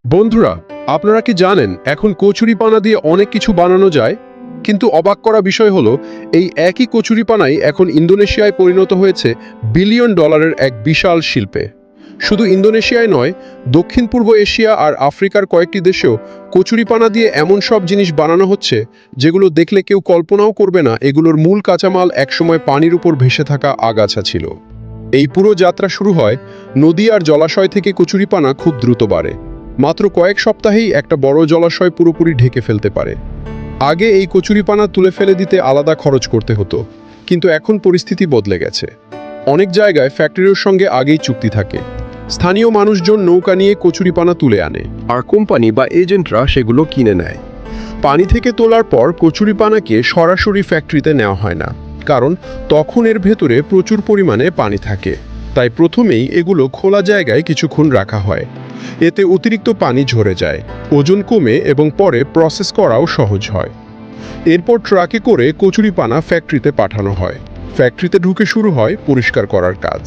বন্ধুরা, আপনারা কি জানেন এখন কচুরিপানা দিয়ে অনেক কিছু বানানো যায়? কিন্তু অবাক করা বিষয় হলো এই একই কচুরিপানাই এখন ইন্দোনেশিয়ায় পরিণত হয়েছে বিলিয়ন ডলারের এক বিশাল শিল্পে। শুধু ইন্দোনেশিয়ায় নয়, দক্ষিণ পূর্ব এশিয়া আর আফ্রিকার কয়েকটি দেশেও কচুরিপানা দিয়ে এমন সব জিনিস বানানো হচ্ছে যেগুলো দেখলে কেউ কল্পনাও করবে না এগুলোর মূল কাঁচামাল একসময় পানির উপর ভেসে থাকা আগাছা ছিল। এই পুরো যাত্রা শুরু হয় নদী আর জলাশয় থেকে কচুরিপানা খুব দ্রুত বাড়ে। মাত্র কয়েক সপ্তাহেই একটা বড় জলাশয় পুরোপুরি ঢেকে ফেলতে পারে। আগে এই কচুরিপানা তুলে ফেলে দিতে আলাদা খরচ করতে হতো, কিন্তু এখন পরিস্থিতি বদলে গেছে। অনেক জায়গায় ফ্যাক্টরির সঙ্গে আগেই চুক্তি থাকে। স্থানীয় মানুষজন নৌকা নিয়ে কচুরিপানা তুলে আনে, আর কোম্পানি বা এজেন্টরা সেগুলো কিনে নেয়। পানি থেকে তোলার পর কচুরিপানাকে সরাসরি ফ্যাক্টরিতে নেওয়া হয় না, কারণ তখন এর ভেতরে প্রচুর পরিমাণে পানি থাকে। তাই প্রথমেই এগুলো খোলা জায়গায় কিছুক্ষণ রাখা হয়। এতে অতিরিক্ত পানি ঝরে যায়, ওজন কমে এবং পরে প্রসেস করাও সহজ হয়। এরপর ট্রাকে করে কচুরিপানা ফ্যাক্টরিতে পাঠানো হয়। ফ্যাক্টরিতে ঢুকে শুরু হয় পরিষ্কার করার কাজ।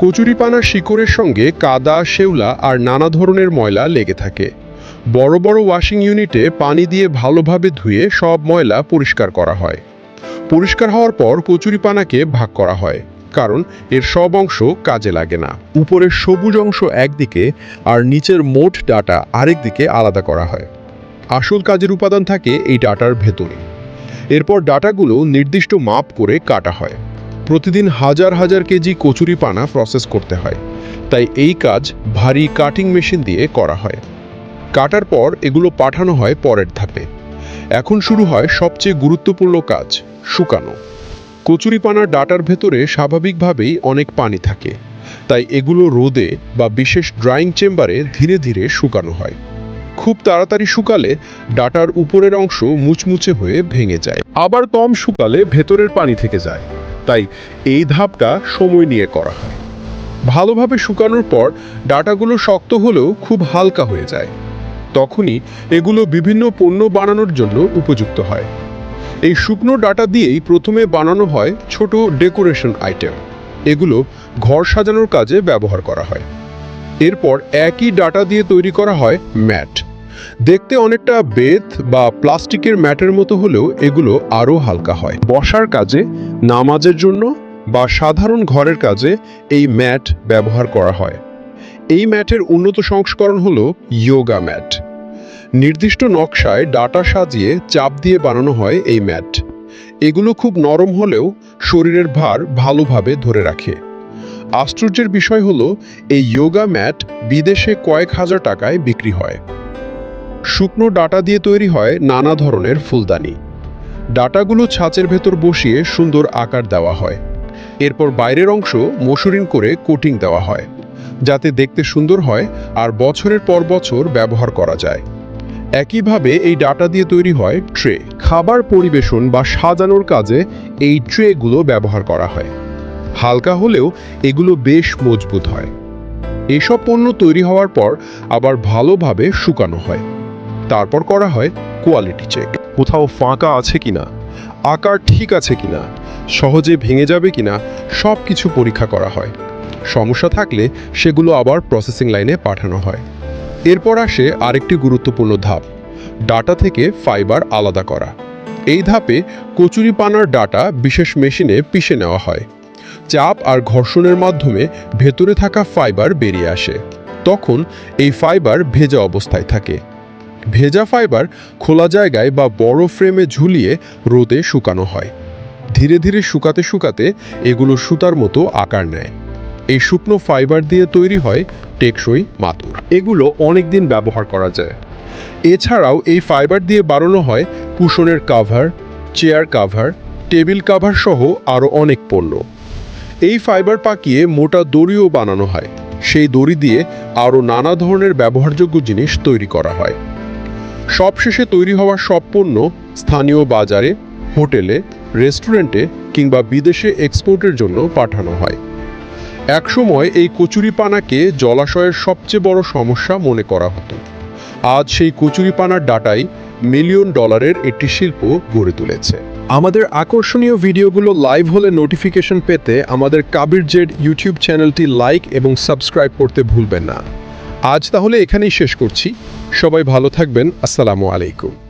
কচুরিপানার শিকড়ের সঙ্গে কাদা, শেওলা আর নানা ধরনের ময়লা লেগে থাকে। বড় বড় ওয়াশিং ইউনিটে পানি দিয়ে ভালোভাবে ধুয়ে সব ময়লা পরিষ্কার করা হয়। পরিষ্কার হওয়ার পর কচুরিপানাকে ভাগ করা হয়, কারণ এর সব অংশ কাজে লাগে না। উপরের সবুজ অংশ একদিকে আর নিচের মোট ডাটা আরেক দিকে আলাদা করা হয়। আসল কাজের উপাদান থাকে এই ডাটার ভেতরে। এরপর ডাটাগুলো নির্দিষ্ট মাপ করে কাটা হয়। প্রতিদিন হাজার হাজার কেজি কচুরিপানা প্রসেস করতে হয়, তাই এই কাজ ভারী কাটিং মেশিন দিয়ে করা হয়। কাটার পর এগুলো পাঠানো হয় পরের ধাপে। এখন শুরু হয় সবচেয়ে গুরুত্বপূর্ণ কাজ, শুকানো। কচুরিপানার ডাটার ভেতরে স্বাভাবিকভাবেই অনেক পানি থাকে, তাই এগুলো রোদে বা বিশেষ ড্রাইং চেম্বারে ধীরে ধীরে শুকানো হয়। খুব তাড়াতাড়ি শুকালে ডাটার উপরের অংশ মুচমুচে হয়ে ভেঙে যায়, আবার কম শুকালে ভেতরের পানি থেকে যায়। তাই এই ধাপটা সময় নিয়ে করা হয়। ভালোভাবে শুকানোর পর ডাটাগুলো শক্ত হলেও খুব হালকা হয়ে যায়। তখনই এগুলো বিভিন্ন পণ্য বানানোর জন্য উপযুক্ত হয়। এই শুকনো ডাটা দিয়েই প্রথমে বানানো হয় ছোট ডেকোরেশন আইটেম। এগুলো ঘর সাজানোর কাজে ব্যবহার করা হয়। এরপর একই ডাটা দিয়ে তৈরি করা হয় ম্যাট। দেখতে অনেকটা বেত বা প্লাস্টিকের ম্যাটের মতো হলেও এগুলো আরও হালকা হয়। বসার কাজে, নামাজের জন্য বা সাধারণ ঘরের কাজে এই ম্যাট ব্যবহার করা হয়। এই ম্যাটের উন্নত সংস্করণ হলো ইয়োগা ম্যাট। নির্দিষ্ট নকশায় ডাটা সাজিয়ে চাপ দিয়ে বানানো হয় এই ম্যাট। এগুলো খুব নরম হলেও শরীরের ভার ভালোভাবে ধরে রাখে। আশ্চর্যের বিষয় হলো এই ইয়োগা ম্যাট বিদেশে কয়েক হাজার টাকায় বিক্রি হয়। শুকনো ডাটা দিয়ে তৈরি হয় নানা ধরনের ফুলদানি। ডাটাগুলো ছাঁচের ভেতর বসিয়ে সুন্দর আকার দেওয়া হয়। এরপর বাইরের অংশ মসৃণ করে কোটিং দেওয়া হয়, যাতে দেখতে সুন্দর হয় আর বছরের পর বছর ব্যবহার করা যায়। একইভাবে এই ডাটা দিয়ে তৈরি হয় ট্রে। খাবার পরিবেশন বা সাজানোর কাজে এই ট্রেগুলো ব্যবহার করা হয়। হালকা হলেও এগুলো বেশ মজবুত হয়। এসব পণ্য তৈরি হওয়ার পর আবার ভালোভাবে শুকানো হয়। তারপর করা হয় কোয়ালিটি চেক। কোথাও ফাঁকা আছে কিনা, আকার ঠিক আছে কিনা, সহজে ভেঙে যাবে কিনা, সব কিছু পরীক্ষা করা হয়। সমস্যা থাকলে সেগুলো আবার প্রসেসিং লাইনে পাঠানো হয়। এরপর আসে আরেকটি গুরুত্বপূর্ণ ধাপ, ডাটা থেকে ফাইবার আলাদা করা। এই ধাপে কচুরিপানার ডাটা বিশেষ মেশিনে পিষে নেওয়া হয়। চাপ আর ঘর্ষণের মাধ্যমে ভেতরে থাকা ফাইবার বেরিয়ে আসে। তখন এই ফাইবার ভেজা অবস্থায় থাকে। ভেজা ফাইবার খোলা জায়গায় বা বড় ফ্রেমে ঝুলিয়ে রোদে শুকানো হয়। ধীরে ধীরে শুকাতে শুকাতে এগুলো সুতার মতো আকার নেয়। এই শুকনো ফাইবার দিয়ে তৈরি হয় টেকসই মাদুর। এগুলো অনেক দিন ব্যবহার করা যায়। এছাড়াও এই ফাইবার দিয়ে বানানো হয় কুশনের cover, chair cover, table cover সহ আরও অনেক পণ্য। এই ফাইবার পাকিয়ে মোটা দড়িও বানানো হয়। সেই দড়ি দিয়ে আরও নানা ধরনের ব্যবহারযোগ্য জিনিস তৈরি করা হয়। সবশেষে তৈরি হওয়া সব পণ্য স্থানীয় বাজারে, হোটেলে, রেস্টুরেন্টে কিংবা বিদেশে এক্সপোর্টের জন্য পাঠানো হয়। একসময় এই কচুরিপানাকে জলাশয়ের সবচেয়ে বড় সমস্যা মনে করা হতো। আজ সেই কচুরিপানার ডাটাই মিলিয়ন ডলারের একটি শিল্প গড়ে তুলেছে। আমাদের আকর্ষণীয় ভিডিওগুলো লাইভ হলে নোটিফিকেশন পেতে আমাদের কাবির জেড ইউটিউব চ্যানেলটি লাইক এবং সাবস্ক্রাইব করতে ভুলবেন না। আজ তাহলে এখানেই শেষ করছি। সবাই ভালো থাকবেন। আসসালামু আলাইকুম।